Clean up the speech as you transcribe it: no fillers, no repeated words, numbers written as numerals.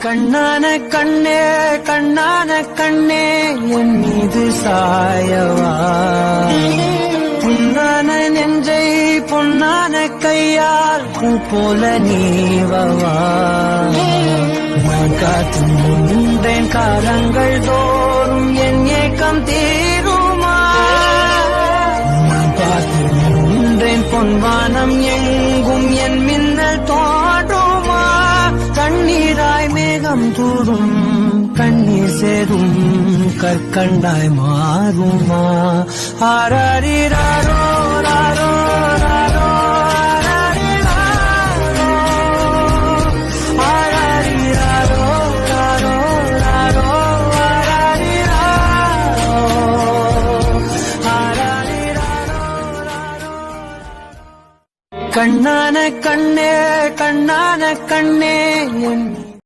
கண்ணான கண்ணே கண்ணான கண்ணே என் மீது சாயவா புண்ணான நெஞ்சை பொன்னான கையால் பூ போல நீவவா நான் காத்து நின்றேன் காலங்கள் தோறும் என் ஏக்கம் தீருமா நான் பார்த்து நின்றேன் பொன்வானம் எங்கும் என் மின்னல் தோன்றுமா கண்ணீராய் மேகம் தூரும் கண்ணீர் சேரும் கற்கண்டாய் மாறுமா ஆராரிராரோ ராரோ ராரோ கண்ணான கண்ணே கண்ணான கண்ணே என்